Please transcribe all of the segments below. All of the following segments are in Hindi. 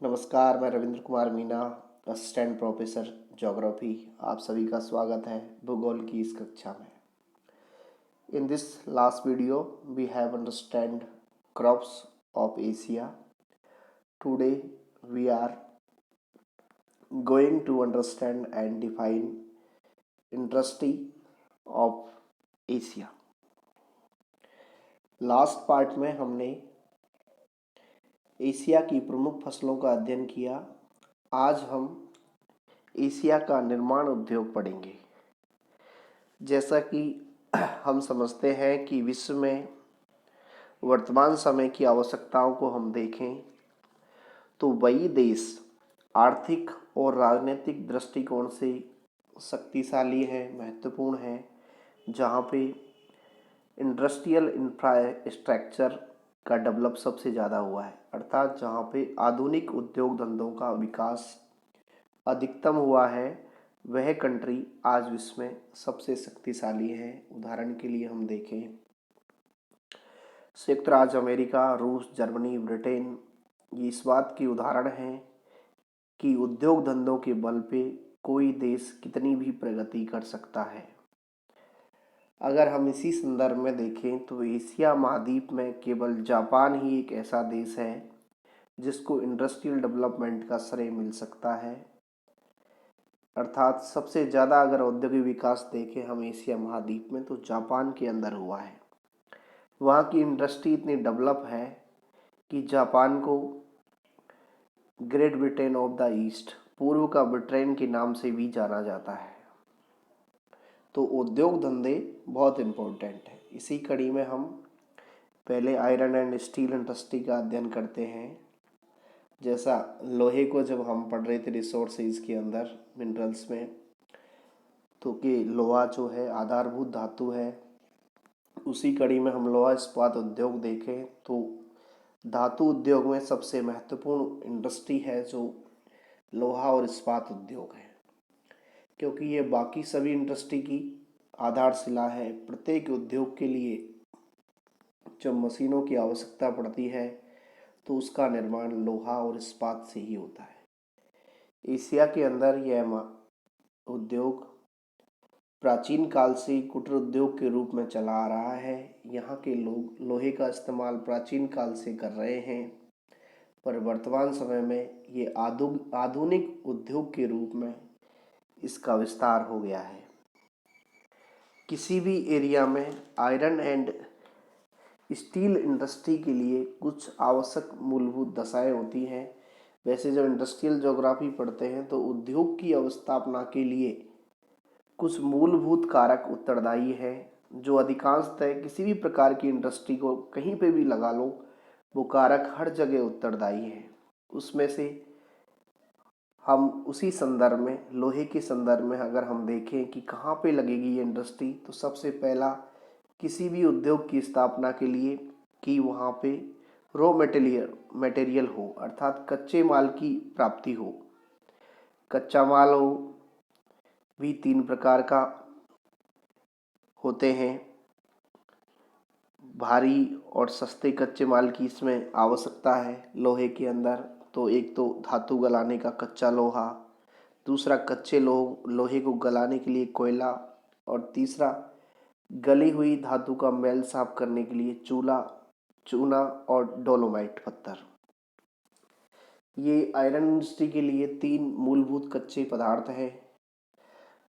नमस्कार, मैं Ravindra Kumar Meena, assistant professor geography. आप सभी का स्वागत है भूगोल की इस कक्षा में। In this last video we have understand crops of Asia. Today we are going to understand and define industry of Asia. Last part में हमने एशिया की प्रमुख फसलों का अध्ययन किया. आज हम एशिया का निर्माण उद्योग पढ़ेंगे. जैसा कि हम समझते हैं कि विश्व में वर्तमान समय की आवश्यकताओं को हम देखें तो वही देश आर्थिक और राजनीतिक दृष्टिकोण से शक्तिशाली है, महत्वपूर्ण है, जहाँ पे इंडस्ट्रियल इंफ्रास्ट्रक्चर का डेवलप सबसे ज़्यादा हुआ है, अर्थात जहाँ पे आधुनिक उद्योग धंधों का विकास अधिकतम हुआ है, वह कंट्री आज विश्व में सबसे शक्तिशाली है. उदाहरण के लिए हम देखें संयुक्त राज्य अमेरिका, रूस, जर्मनी, ब्रिटेन, ये इस बात की उदाहरण हैं कि उद्योग धंधों के बल पे कोई देश कितनी भी प्रगति कर सकता है. अगर हम इसी संदर्भ में देखें तो एशिया महाद्वीप में केवल जापान ही एक ऐसा देश है जिसको इंडस्ट्रियल डेवलपमेंट का श्रेय मिल सकता है. अर्थात सबसे ज़्यादा अगर औद्योगिक विकास देखें हम एशिया महाद्वीप में तो जापान के अंदर हुआ है. वहाँ की इंडस्ट्री इतनी डेवलप है कि जापान को great Britain of the east, पूर्व का ब्रिटेन के नाम से भी जाना जाता है. तो उद्योग धंधे बहुत इम्पोर्टेंट है. इसी कड़ी में हम पहले आयरन एंड स्टील इंडस्ट्री का अध्ययन करते हैं. जैसा लोहे को जब हम पढ़ रहे थे रिसोर्सेज के अंदर, मिनरल्स में, तो कि लोहा जो है आधारभूत धातु है, उसी कड़ी में हम लोहा इस्पात उद्योग देखें तो धातु उद्योग में सबसे महत्वपूर्ण इंडस्ट्री है जो लोहा और इस्पात उद्योग है, क्योंकि ये बाकी सभी इंडस्ट्री की आधारशिला है. प्रत्येक उद्योग के लिए जब मशीनों की आवश्यकता पड़ती है तो उसका निर्माण लोहा और इस्पात से ही होता है. एशिया के अंदर यह उद्योग प्राचीन काल से कुटीर उद्योग के रूप में चला आ रहा है. यहाँ के लोग लोहे का इस्तेमाल प्राचीन काल से कर रहे हैं, पर वर्तमान समय में ये आधुनिक उद्योग के रूप में इसका विस्तार हो गया है. किसी भी एरिया में आयरन एंड स्टील इंडस्ट्री के लिए कुछ आवश्यक मूलभूत दशाएं होती हैं. वैसे जब इंडस्ट्रियल ज्योग्राफी पढ़ते हैं तो उद्योग की अवस्थापना के लिए कुछ मूलभूत कारक उत्तरदायी है, जो अधिकांशतः किसी भी प्रकार की इंडस्ट्री को कहीं पे भी लगा लो, वो कारक हर जगह उत्तरदायी है. उसमें से हम उसी संदर्भ में लोहे के संदर्भ में अगर हम देखें कि कहाँ पे लगेगी ये इंडस्ट्री, तो सबसे पहला किसी भी उद्योग की स्थापना के लिए कि वहाँ पे रॉ मटेरियल हो, अर्थात कच्चे माल की प्राप्ति हो. कच्चा माल हो भी तीन प्रकार का होते हैं. भारी और सस्ते कच्चे माल की इसमें आवश्यकता है लोहे के अंदर. तो एक तो धातु गलाने का कच्चा लोहा, दूसरा कच्चे लोहे को गलाने के लिए कोयला, और तीसरा गली हुई धातु का मैल साफ करने के लिए चूना और डोलोमाइट पत्थर. ये आयरन इंडस्ट्री के लिए तीन मूलभूत कच्चे पदार्थ हैं.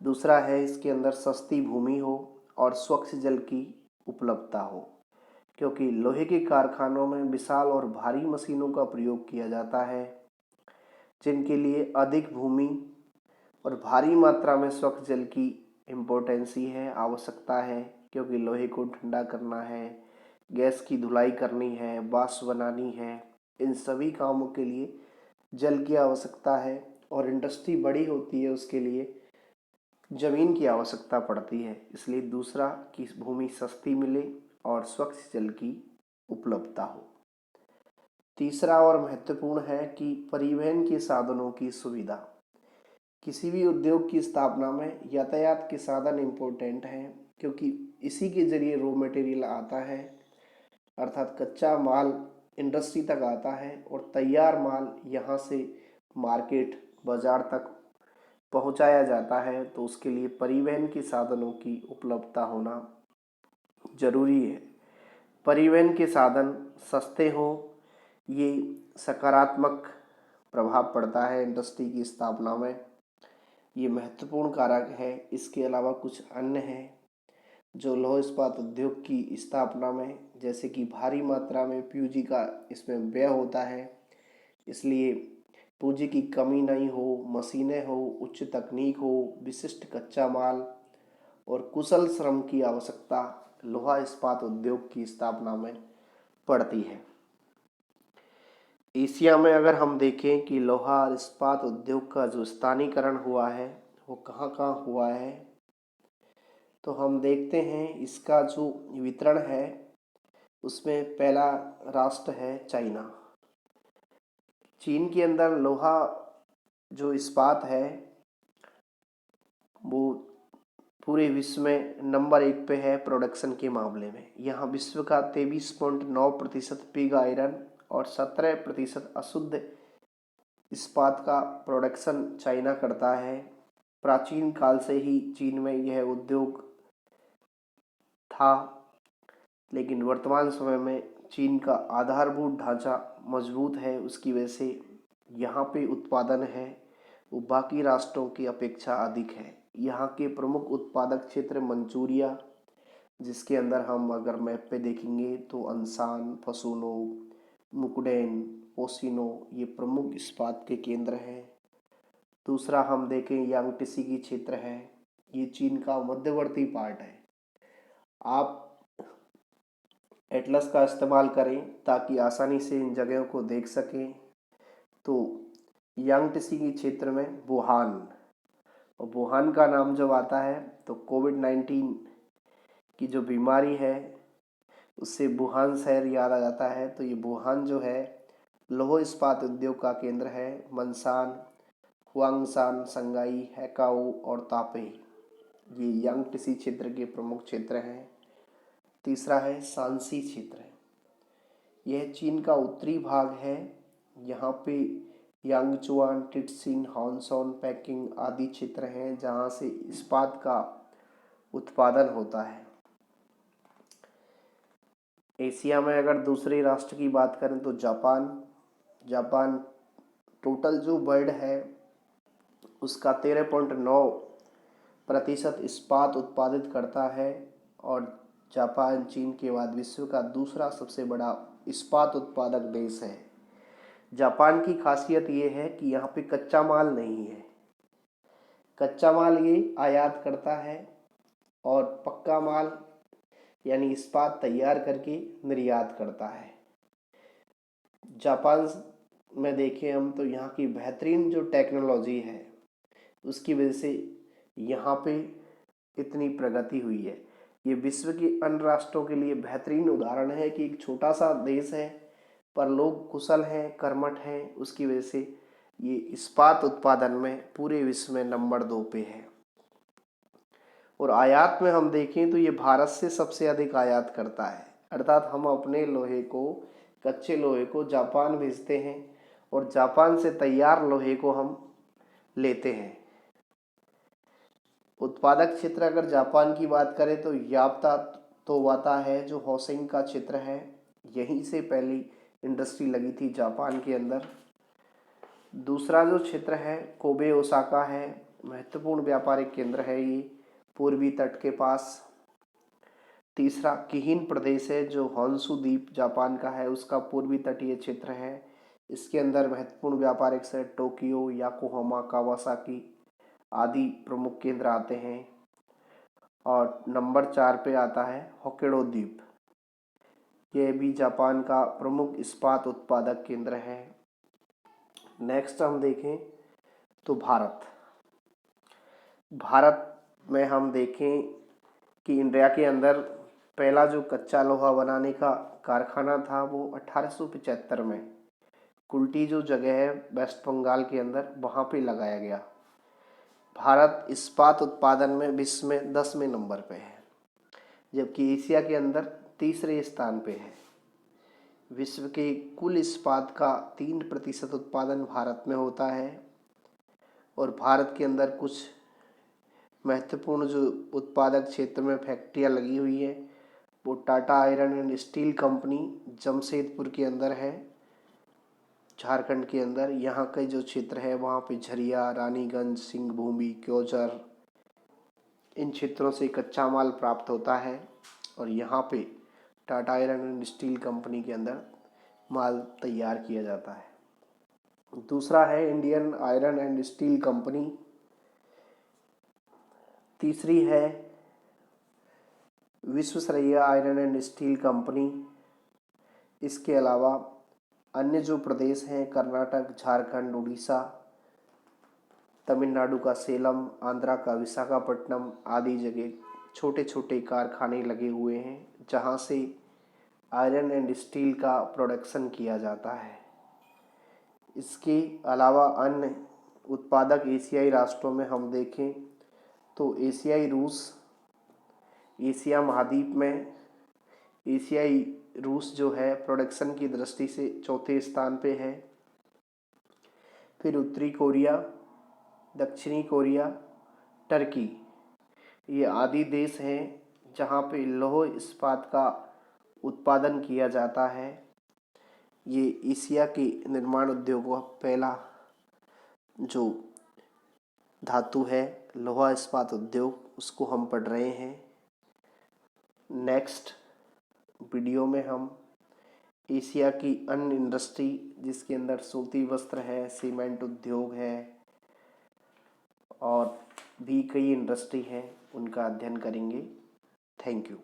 दूसरा है इसके अंदर सस्ती भूमि हो और स्वच्छ जल की उपलब्धता हो, क्योंकि लोहे के कारखानों में विशाल और भारी मशीनों का प्रयोग किया जाता है, जिनके लिए अधिक भूमि और भारी मात्रा में स्वच्छ जल की इम्पोर्टेंसी है, आवश्यकता है, क्योंकि लोहे को ठंडा करना है, गैस की धुलाई करनी है, वाष्प बनानी है, इन सभी कामों के लिए जल की आवश्यकता है. और इंडस्ट्री बड़ी होती है, उसके लिए जमीन की आवश्यकता पड़ती है. इसलिए दूसरा कि भूमि सस्ती मिले और स्वच्छ जल की उपलब्धता हो. तीसरा और महत्वपूर्ण है कि परिवहन के साधनों की सुविधा. किसी भी उद्योग की स्थापना में यातायात के साधन इम्पोर्टेंट हैं, क्योंकि इसी के जरिए रॉ मटेरियल आता है, अर्थात कच्चा माल इंडस्ट्री तक आता है और तैयार माल यहाँ से मार्केट बाजार तक पहुँचाया जाता है, तो उसके लिए परिवहन के साधनों की उपलब्धता होना जरूरी है। परिवहन के साधन सस्ते हों, ये सकारात्मक प्रभाव पड़ता है इंडस्ट्री की स्थापना में, ये महत्वपूर्ण कारक है। इसके अलावा कुछ अन्य हैं जो लौह इस्पात उद्योग की स्थापना में, जैसे कि भारी मात्रा में पूंजी का इसमें व्यय होता है, इसलिए पूंजी की कमी नहीं हो, मशीनें हो, उच्च तकनीक हो, विशिष्ट कच्चा माल और कुशल श्रम की आवश्यकता लोहा इस्पात उद्योग की स्थापना में पड़ती है। एशिया में अगर हम देखें कि लोहा इस्पात उद्योग का जो स्थानीकरण हुआ है वो कहाँ कहाँ हुआ है, तो हम देखते हैं इसका जो वितरण है उसमें पहला राष्ट्र है चाइना। चीन के अंदर लोहा जो इस्पात है वो पूरे विश्व में नंबर 1 पे है प्रोडक्शन के मामले में। यहाँ विश्व का 23.9% पिग आयरन और 17% अशुद्ध इस्पात का प्रोडक्शन चाइना करता है। प्राचीन काल से ही चीन में यह उद्योग था, लेकिन वर्तमान समय में चीन का आधारभूत ढांचा मजबूत है, उसकी वजह से यहाँ पे उत्पादन है वो बाकी राष्ट्रों की अपेक्षा अधिक है। यहाँ के प्रमुख उत्पादक क्षेत्र मंचूरिया, जिसके अंदर हम अगर मैप पे देखेंगे तो अंसान, फसूनो, मुकडेन, ओसिनो ये प्रमुख इस्पात के केंद्र हैं। दूसरा हम देखें यांगटीसी की क्षेत्र है, ये चीन का मध्यवर्ती पार्ट है। आप एटलस का इस्तेमाल करें ताकि आसानी से इन जगहों को देख सकें। तो यांगटीसी के क्षेत्र में वुहान, और वुहान का नाम जब आता है तो कोविड-19 की जो बीमारी है उससे वुहान शहर याद आ जाता है। तो ये वुहान जो है लौह इस्पात उद्योग का केंद्र है। मनसान, हुआंगसान, संगाई, हैकाओ और तापे ये यांगटीसी क्षेत्र के प्रमुख क्षेत्र हैं। तीसरा है शांसी क्षेत्र, यह चीन का उत्तरी भाग है। यहाँ पे यांगचुआन, टिटसिन, हानसोन, पैकिंग आदि क्षेत्र हैं जहाँ से इस्पात का उत्पादन होता है। एशिया में अगर दूसरे राष्ट्र की बात करें तो जापान टोटल जो वर्ल्ड है उसका 13.9% इस्पात उत्पादित करता है और जापान चीन के बाद विश्व का दूसरा सबसे बड़ा इस्पात उत्पादक देश है। जापान की खासियत ये है कि यहाँ पे कच्चा माल नहीं है, कच्चा माल ये आयात करता है और पक्का माल यानी इस्पात तैयार करके निर्यात करता है। जापान में देखें हम तो यहाँ की बेहतरीन जो टेक्नोलॉजी है उसकी वजह से यहाँ पे इतनी प्रगति हुई है। ये विश्व के अन्य राष्ट्रों के लिए बेहतरीन उदाहरण है कि एक छोटा सा देश है पर लोग कुशल हैं, कर्मठ हैं, उसकी वजह से ये इस्पात उत्पादन में पूरे विश्व में नंबर 2 पे है। और आयात में हम देखें तो ये भारत से सबसे अधिक आयात करता है, अर्थात हम अपने लोहे को, कच्चे लोहे को जापान भेजते हैं और जापान से तैयार लोहे को हम लेते हैं। उत्पादक क्षेत्र अगर जापान की बात करें तो याप्ता तोबाता है जो होशिंग का क्षेत्र है, यहीं से पहली इंडस्ट्री लगी थी जापान के अंदर। दूसरा जो क्षेत्र है कोबे ओसाका है, महत्वपूर्ण व्यापारिक केंद्र है ये पूर्वी तट के पास। तीसरा किहिन प्रदेश है जो होन्शु द्वीप जापान का है, उसका पूर्वी तटीय क्षेत्र है। इसके अंदर महत्वपूर्ण व्यापारिक शहर टोक्यो, याकोहामा, कावासाकी आदि प्रमुख केंद्र आते हैं। और नंबर 4 पे आता है होक्काइडो द्वीप, यह भी जापान का प्रमुख इस्पात उत्पादक केंद्र है। नेक्स्ट हम देखें तो भारत में हम देखें कि इंडिया के अंदर पहला जो कच्चा लोहा बनाने का कारखाना था वो 1875 में कुल्टी जो जगह है वेस्ट बंगाल के अंदर वहाँ पे लगाया गया। भारत इस्पात उत्पादन में विश्व में 10वें नंबर पे है, जबकि एशिया के अंदर तीसरे स्थान पे है। विश्व के कुल इस्पात का 3% उत्पादन भारत में होता है और भारत के अंदर कुछ महत्वपूर्ण जो उत्पादक क्षेत्र में फैक्ट्रियाँ लगी हुई है वो Tata iron and steel company Jamshedpur के अंदर है, झारखंड के अंदर। यहाँ के जो क्षेत्र है वहाँ पे झरिया, रानीगंज, सिंहभूमि, क्योंझर, इन क्षेत्रों से कच्चा माल प्राप्त होता है और यहाँ पे Tata iron and steel company के अंदर माल तैयार किया जाता है। दूसरा है Indian iron and steel company. तीसरी है Visvesvaraya iron and steel company. इसके अलावा अन्य जो प्रदेश हैं कर्नाटक, झारखंड, उड़ीसा, तमिलनाडु का सेलम, आंध्रा का विशाखापट्टनम आदि जगह छोटे छोटे कारखाने लगे हुए हैं जहाँ से आयरन एंड स्टील का प्रोडक्शन किया जाता है। इसके अलावा अन्य उत्पादक एशियाई राष्ट्रों में हम देखें तो एशियाई रूस, एशिया महाद्वीप में एशियाई रूस जो है प्रोडक्शन की दृष्टि से चौथे स्थान पे है। फिर उत्तरी कोरिया, दक्षिणी कोरिया, टर्की, ये आदि देश हैं जहाँ पे लौह इस्पात का उत्पादन किया जाता है। ये एशिया के निर्माण उद्योग का पहला जो धातु है लोहा इस्पात उद्योग, उसको हम पढ़ रहे हैं। नेक्स्ट वीडियो में हम एशिया की अन्य इंडस्ट्री जिसके अंदर सूती वस्त्र है, सीमेंट उद्योग है और भी कई इंडस्ट्री हैं उनका अध्ययन करेंगे। Thank you.